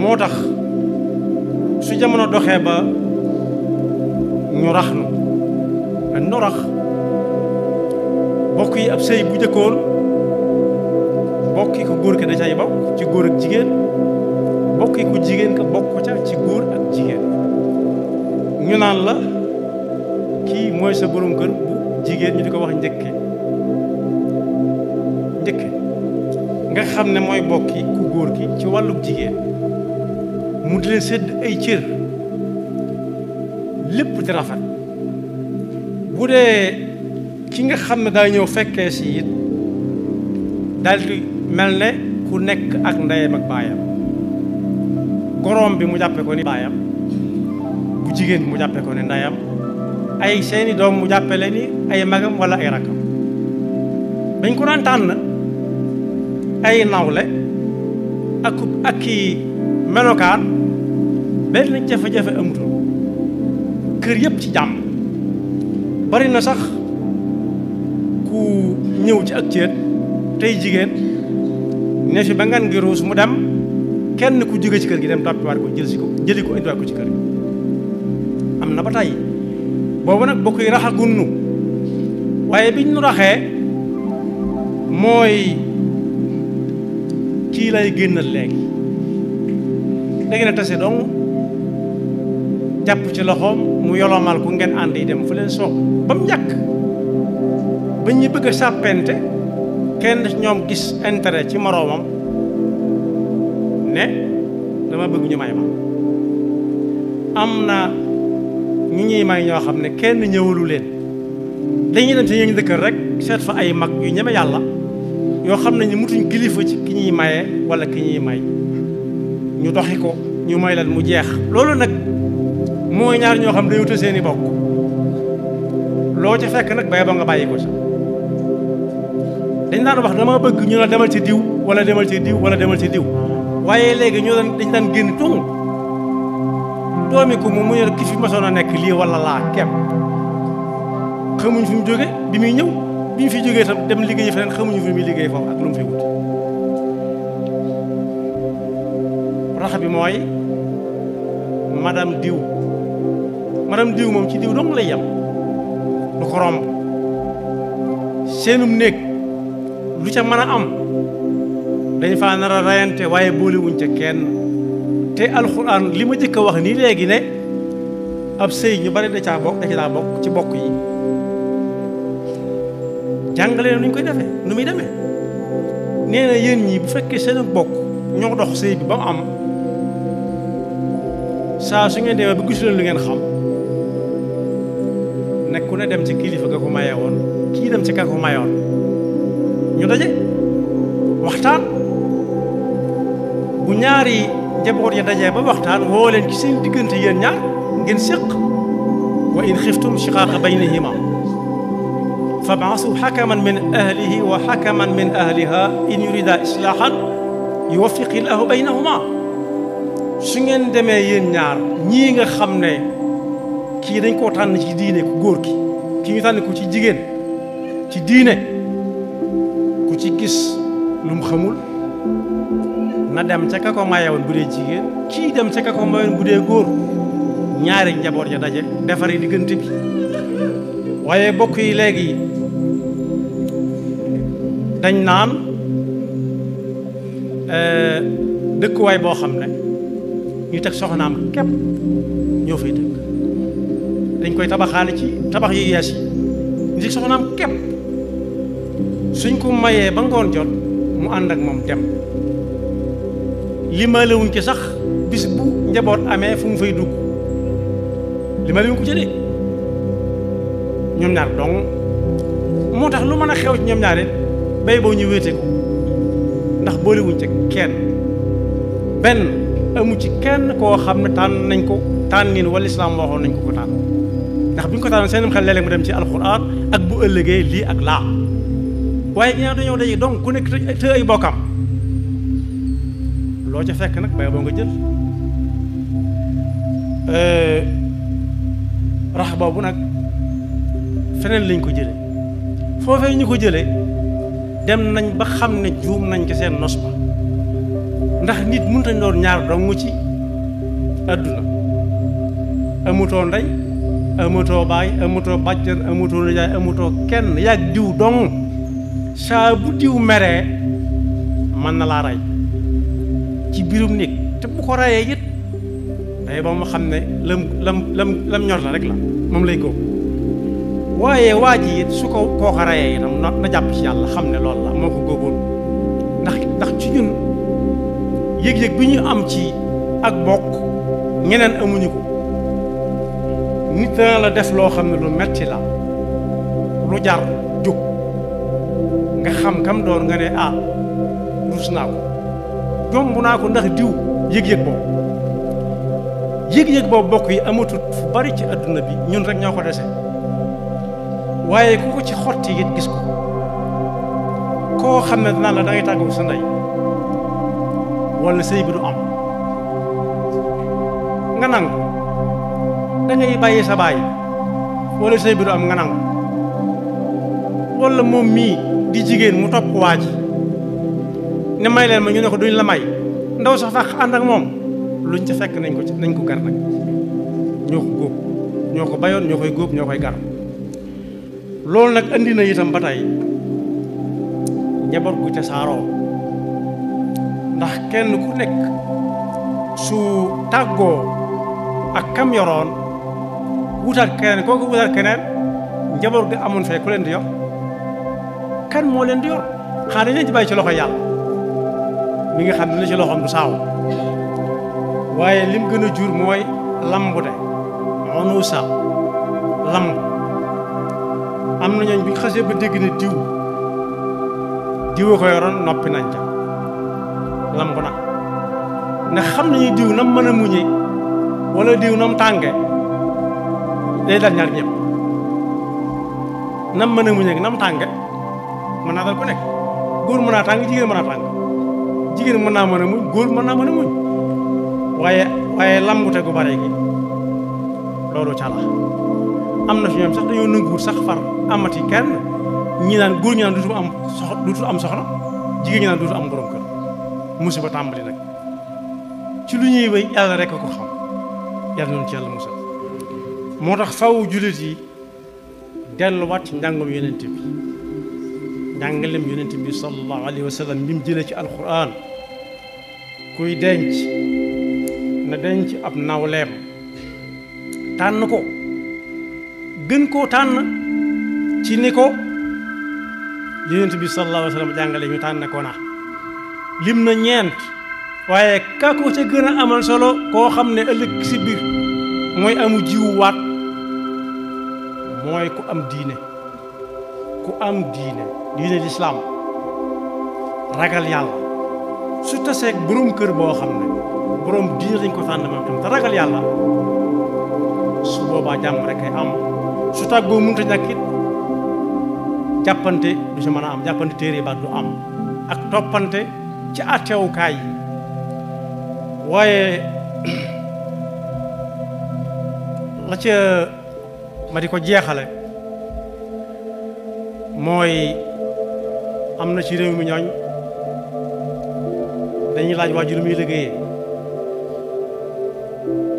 moo tax su jamono doxee ba ñu rax nu rax bokk yi ab sëy bu jëkkoon bokk yi ko góor ke da cay bokk ci góor ak jigéen bokk yi ko jigéen ka bokk ca ci góor ak jigéen ñu naan la kii mooy sa borom kër bu jigéen ñu di ko wax njëkke nga xam ne mooy bokki ku góor ki ci wàllu jigéen mu di leen sédd ay cër lépp di rafet bu dee ki nga xam ne daa ñëw fekkee si it daal di mel ne ku nekk ak ndeyam ak baayam goroom bi mu jàppe ko ni baayam bu jigéen bi mu jàppe ko ni ndeyam ay seeni doom mu jàppe leen ni ay magam wala ay rakkam bañ ko daan tànn ay nawle ak ki melokaan benn jafe-jafe amutul kër yëpp ci jàmm bari na sax ku ñëw ci ak céet tey jigéen ne fi ba ngan gi ruus mu dem kenn ku jóge ci kër gi dem toppiwaat ko jëli ko indiwaat ko ci kër gi am na ba tey boobu nag bokk yi raxagunnu waaye biñ nu raxee mooy kii lay génnal léegi léegi na tase dong jàpp ci loxoom mu yolomal ku ngeen ànd yi dem fu leen soob ba mu njëkk ba ñu bëgg a sàppente kenn ñoom gis intérêt ci moroomam ne dama bëgg ñu may ma am na ñu ñuy may ñoo xam ne kenn ñëwalu leen dañuy dem ci ñooñu dëkkal rek seet fa ay mag yu ñeme yàlla yoo xam ne ñu mutuñ kilifa ci ki ñuy maye wala ki ñuy may ñu doxi ko ñu may leen mu jeex loolu nag mooy ñaar ñoo xam dañu tëj seeni bokk loo ci fekk nag bay ba nga bàyyi ko sax dañ daan wax dama bëgg ñu la demal ci diw wala demal ci diw wala demal ci diw waaye léegi ñu dañ daan génn tung doomi ko mu ne ki fi masoon a nekk lii wala laa kepp xamuñ fi mu jóge bi muy ñëw bi ñu fi jógee tam dem liggéey feneen xamuñu fi muy liggéey foofu ak lu mu fi wut rax bi mooy madame diw moom ci diw dong lay yem du ko romb seenum néeg lu ca mën a am dañ faa nar a rayante waaye boolewuñ ca kenn te alxuraan li ma jëkk a wax nii léegi ne ab sëy ñu bari da caa bokk ci bokk yi jàngale na nu ñu koy defee nu muy demee nee na yéen ñi bu fekkee seen bokk ñoo dox sëy bi ba mu am saa su ngeen demee ba gisu leen lu ngeen xam nekk ku ne dem ci kilifa ga ko maye woon kii dem ci ka ko mayoon ñu daje waxtaan bu ñaari njaboot ya dajee ba waxtaan woo leen ci seen diggante yéen ñaar ngeen séq wa in xiftum shiqaaqa baynihima fab'asu hakaman min ahlihi wa hakaman min ahliha in yurida islaahan yuwaffiqi llaahu baynahuma su ngeen demee yéen ñaar ñii nga xam ne kii dañ koo tànn ci diine ku góor ki kii ñu tànn ko ci jigéen ci diine ku ci gis lu mu xamul na dem ca ka ko mayewoon bu dee jigéen kii dem ca ka ko mayewoon bu dee góor ñaari njaboot ya daje defari diggante bi waaye bokk yi léegi dañ naan dëkkuwaay boo xam ne ñu teg soxnaam képp ñoo fay dëkk dañ koy tabaxaale ci tabax yu yees yi ñu teg soxnaam képp suñ ko mayee ba ngoon jot mu ànd ak moom dem limalewuñ ci sax bis bu njaboot amee fu mu fay dugg limalewuñ ko ci de ñoom ñaar dong moo tax lu mën a xew ci ñoom ñaar it bay boo ñu wéete ko ndax boolewuñ ci kenn benn amu ci kenn koo xam ne tànn nañ ko tànnin wala islaam waxoon nañ ko tànn ndax bu ñu ko tànn seen xel léeg-léeg mu dem ci alxuraan ak bu ëllëgee lii ak laa waaye ñaar dañoo daje donc ku nekk te ay bokkam loo ca fekk nag bay boo nga jël rax boobu nag feneen lañ ko jële foofee ñu ko jële dem nañ ba xam ne juum nañ ci seen nos ba ndax nit mënut a doon ñaar dong ci àdduna amutoo ndey amutoo baay amutoo bàjjan amutoo nijaay amutoo kenn yàgg diw dong saa bu diw meree mën na laa rey ci biirum néeg te bu ko reyee it day ba mu xam ne lam ñor la rek la moom lay góob waaye waa ji it su ko kooka reyee itam na jàpp ci yàlla xam ne loolu la moo ko góoboon ndax ci ñun yëg-yëg bi ñu am ci ak bokk ñeneen amuñu ko nit dana la def loo xam ne lu metti la lu jar jóg nga xam kam doon nga ne ah rus naa ko jomb naa ko ndax diw yëg-yëg boobu yëg-yëg boobu bokk yi amatut fu bari ci adduna bi ñun rek ñoo ko dese waaye ku ko ci xotti it gis ko koo xam ne danaa la da ngay tàggu sa ndey wala sëy bi du am nga nangu da ngay bàyyi sa baay wala sëy bi du am nga nangu wala moom mii di jigéen mu topp waa ji ne may leen ma ñu ne ko duñ la may ndaw sax fàq ànd ak moom luñ ca fekk nañ ko gar nag ñoo ko góob ñoo ko bayoon ñoo koy góob ñoo koy gar loolu nag andi na itam ba tey njaboot gu ca saaroo ndax kenn ku nekk su tàggoo ak kam yoroon wutaat keneen kooku wutaat keneen njaboot ga amoon fee ku leen di yor kan moo leen di yor xanaa dañ leen ci bàyyi ci loxo yàlla mi nga xam ne ci loxoom du saaw waaye lim gën a jur mooy lambute onusa lamb am na ñooñ bi xasee ba dégg ne diw ko yoroon noppi nañ ca lamb na ndax xam nañu diw nam mën a muñe wala diw nam tànge day dal ñaar ñëpp nam mën a muñe nam tànge mën naa dal ku nekk góor mën naa tàng jigéen mën naa tàng jigéen mën naa mën a muñ góor mën naa mën a muñ waaye lambute gu bare gi loolu ca la am na fi ñoom sax dañoo nanguwut sax far amati kenn ñi naan góor ñi naan duutu am soxna jigéen ñi naan duutu am borom kër musiba tàmbali nag ci lu ñuy wéy yàlla rek ko xam yàlla noonu ci yàlla musal moo tax faw jullit yi delluwaat ci njàngum yonent bi njàngalem yonent bi sallallahu alayhi wa sallam bi mu jëlee ci alquran kuy denc na denc ab nawleem tànn ko gën koo tànn ci ni ko yonent bi sallallahu alayhi wa sallam jàngale ñu tànn ko na lim na ñeent waaye ka ko ca gën a amal solo koo xam ne ëllëg si biir mooy amu jiwu waat mooy ku am diine diine lislaam ragal yàlla su taseeg borom kër boo xam ne borom diine lañ ko tànn moom tam te ragal yàlla su boobaa jàmm rek ay am su tàggoo mënut a ñàkk it jàppante du si mën a am jàppante téere ba du am ak toppante ci àttewukaay yi waaye la ca ma di ko jeexale mooy am na ci réew mi ñooñ dañuy laaj waajur muy liggéeyee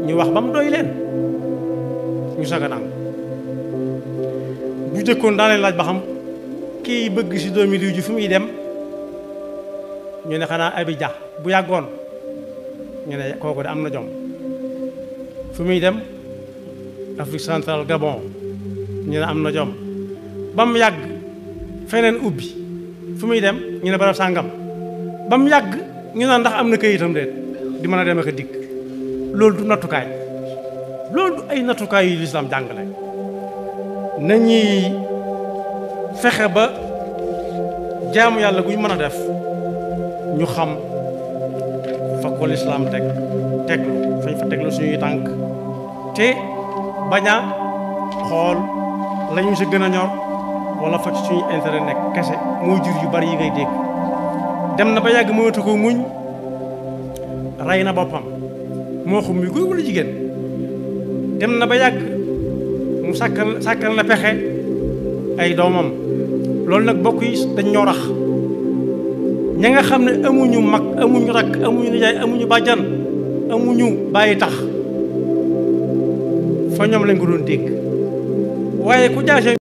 ñu wax ba mu doy leen ñu saga nang bu jëkkoon daa leen laaj ba xam kii bëgg si doomi diw ji fu muy dem ñu ne xanaa Abidjan bu yàggoon ñu ne kooku de am na jom fu muy dem Afrique centrale Gabon ñu ne am na jom ba mu yàgg feneen ubbi fu muy dem ñu ne barab sàngam ba mu yàgg ñu naan ndax am na këyitam déet di mën a dem ak a dikk loolu du nattukaay loolu du ay nattukaay yu lislaam jàngale nañuy fexe ba jaamu yàlla guñ mën a def ñu xam fa ko lislaam teglu fañ fa teglu suñuy tànk te bañ a xool la ñu si gën a ñor wala fa ci suñu intérêt nekk kese mooy jur yu bari yi ngay dégg dem na ba yàgg mënatu ko muñ rey na boppam moo xam muy góor wala jigéen dem na ba yàgg mu sàkkal na pexe ay doomam loolu nag bokk yi dañ ñoo rax ña nga xam ne amuñu mag amuñu rakk amuñu nijaay amuñu bàjjan amuñu bàyyi tax fa ñoom lañ ko doon dégg waaye ku jaase